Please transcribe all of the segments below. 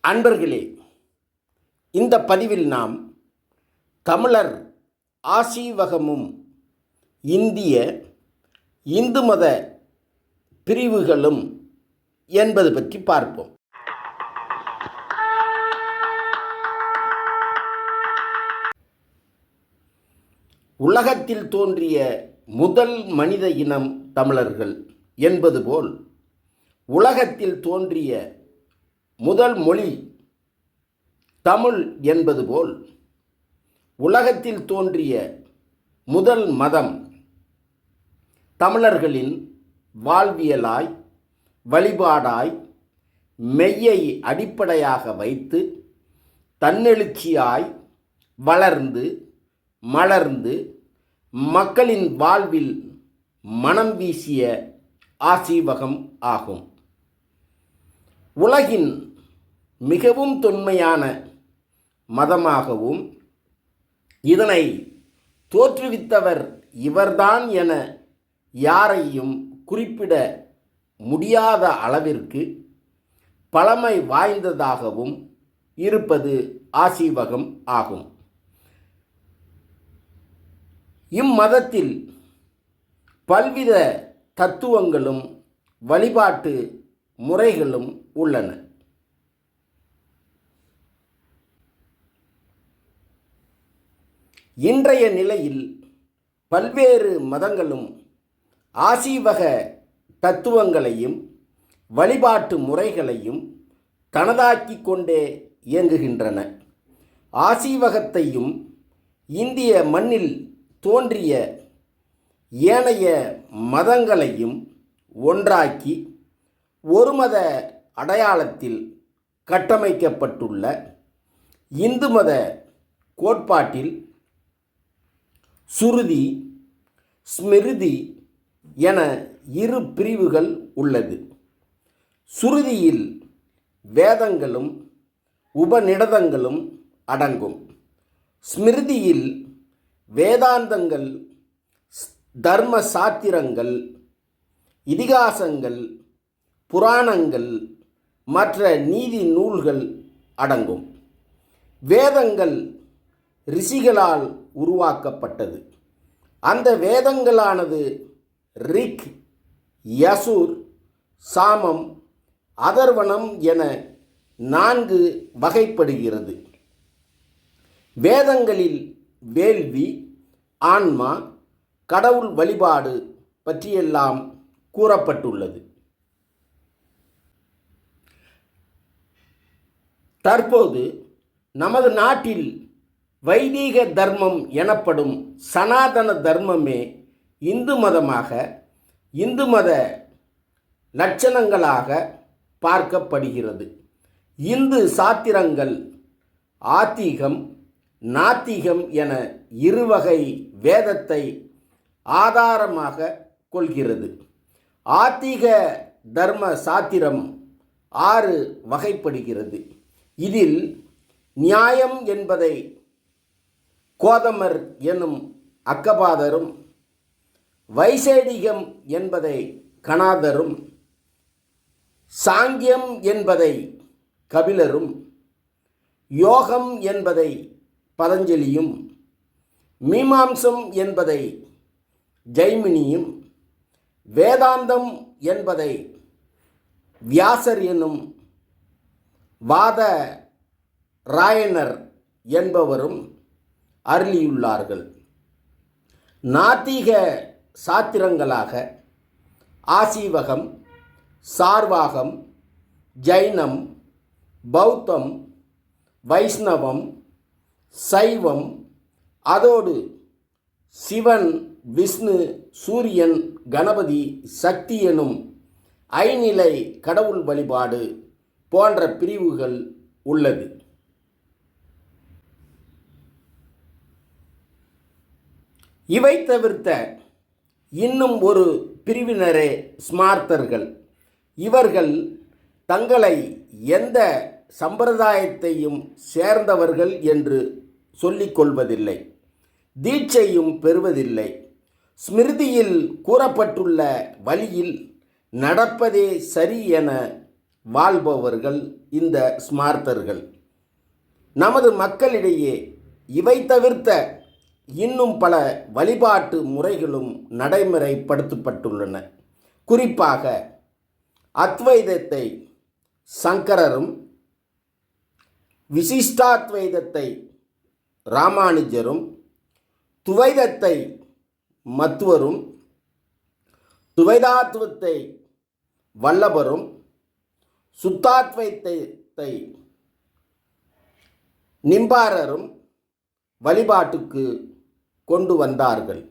அன்பர்களே, இந்த பதிவில் நாம் தமிழர் ஆசீவகமும் இந்திய இந்து மத பிரிவுகளும் என்பது பற்றி பார்ப்போம். உலகத்தில் தோன்றிய முதல் மனித இனம் தமிழர்கள் என்பது போல், உலகத்தில் தோன்றிய முதல் மொழி தமிழ் என்பது போல், உலகத்தில் தோன்றிய முதல் மதம் தமிழர்களின் வாழ்வியலாய் வழிபாடாய் மெய்யை அடிப்படையாக வைத்து தன்னெழுச்சியாய் வளர்ந்து மலர்ந்து மக்களின் வாழ்வில் மனம் வீசிய ஆசீவகம் ஆகும். உலகின் மிகவும் தொன்மையான மதமாகவும் இதனை தோற்றுவித்தவர் இவர்தான் என யாரையும் குறிப்பிட முடியாத அளவிற்கு பழமை வாய்ந்ததாகவும் இருப்பது ஆசீவகம் ஆகும். இம்மதத்தில் பல்வித தத்துவங்களும் வழிபாட்டு முறைகளும் உள்ளன. இன்றைய நிலையில் பல்வேறு மதங்களும் ஆசீவக தத்துவங்களையும் வழிபாட்டு முறைகளையும் தனதாக்கி கொண்டே இயங்குகின்றன. ஆசீவகத்தையும் இந்திய மண்ணில் தோன்றிய ஏனைய மதங்களையும் ஒன்றாக்கி ஒரு மத அடையாளத்தில் கட்டமைக்கப்பட்டுள்ள இந்து மத கோட்பாட்டில் சுருதி, ஸ்மிருதி என இரு பிரிவுகள் உள்ளது. சுருதியில் வேதங்களும் உபநிடதங்களும் அடங்கும். ஸ்மிருதியில் வேதாந்தங்கள், தர்ம சாத்திரங்கள், இதிகாசங்கள், புராணங்கள், மற்ற நீதி நூல்கள் அடங்கும். வேதங்கள் ரிஷிகளால் உருவாக்கப்பட்டது. அந்த வேதங்களானது ரிக், யசுர், சாமம், அதர்வணம் என 4 வகைப்படுகிறது. வேதங்களில் வேள்வி, ஆன்மா, கடவுள் வழிபாடு பற்றியெல்லாம் கூறப்பட்டுள்ளது. தற்போது நமது நாட்டில் வைதீக தர்மம் எனப்படும் சனாதன தர்மமே இந்து மதமாக, இந்து மத லட்சணங்களாக பார்க்கப்படுகிறது. இந்து சாத்திரங்கள் ஆத்திகம், நாத்திகம் என இருவகை வேதத்தை ஆதாரமாக கொள்கிறது. ஆத்திக தர்ம சாத்திரம் 6 வகைப்படுகிறது. இதில் நியாயம் என்பதை கோதமர் எனும் அக்கபாதரும், வைசேடிகம் என்பதை கணாதரும், சாங்கியம் என்பதை கபிலரும், யோகம் என்பதை பதஞ்சலியும், மீமாம்சம் என்பதை ஜைமினியும், வேதாந்தம் என்பதை வியாசர் எனும் வாத ராயனர் என்பவரும் அருளியுள்ளார்கள். நாத்திக சாத்திரங்களாக ஆசீவகம், சார்வாகம், ஜைனம், பௌத்தம், வைஷ்ணவம், சைவம், அதோடு சிவன், விஷ்ணு, சூரியன், கணபதி, சக்தி எனும் ஐநிலை கடவுள் வழிபாடு போன்ற பிரிவுகள் உள்ளது. இவை தவிர்த்த இன்னும் ஒரு பிரிவினரே ஸ்மார்த்தர்கள். இவர்கள் தங்களை எந்த சம்பிரதாயத்தையும் சேர்ந்தவர்கள் என்று சொல்லிக்கொள்வதில்லை, தீட்சையும் பெறுவதில்லை. ஸ்மிருதியில் கூறப்பட்டுள்ள வழியில் நடப்பதே சரி என வாழ்பவர்கள் இந்த ஸ்மார்த்தர்கள். நமது மக்களிடையே இவை தவிர்த்த இன்னும் பல வழிபாட்டு முறைகளும் நடைமுறைப்படுத்தப்பட்டுள்ளன. குறிப்பாக அத்வைதத்தை சங்கரரும், விசிஷ்டாத்வைதத்தை ராமானுஜரும், துவைதத்தை மத்துவரும், துவைதாத்வத்தை வல்லபரும், சுத்தாத்வைதத்தை நிம்பாரரும் வழிபாட்டுக்கு கொண்டு வந்தார்கள்.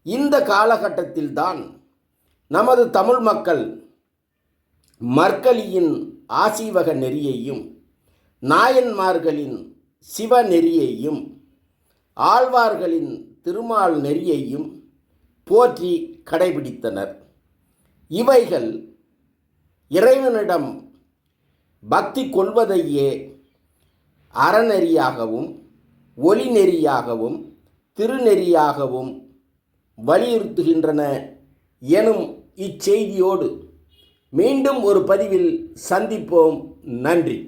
இந்த காலகட்டத்தில்தான் நமது தமிழ் மக்கள் மர்க்கலியின் ஆசீவக நெறியையும், நாயன்மார்களின் சிவ நெறியையும், ஆழ்வார்களின் திருமால் நெறியையும் போற்றி கடைபிடித்தனர். இவைகள் இறைவனிடம் பக்தி கொள்வதையே அறநெறியாகவும், ஒளி நெறியாகவும், திருநெறியாகவும் வலியுறுத்துகின்றன எனும் இச்செய்தியோடு மீண்டும் ஒரு பதிவில் சந்திப்போம். நன்றி.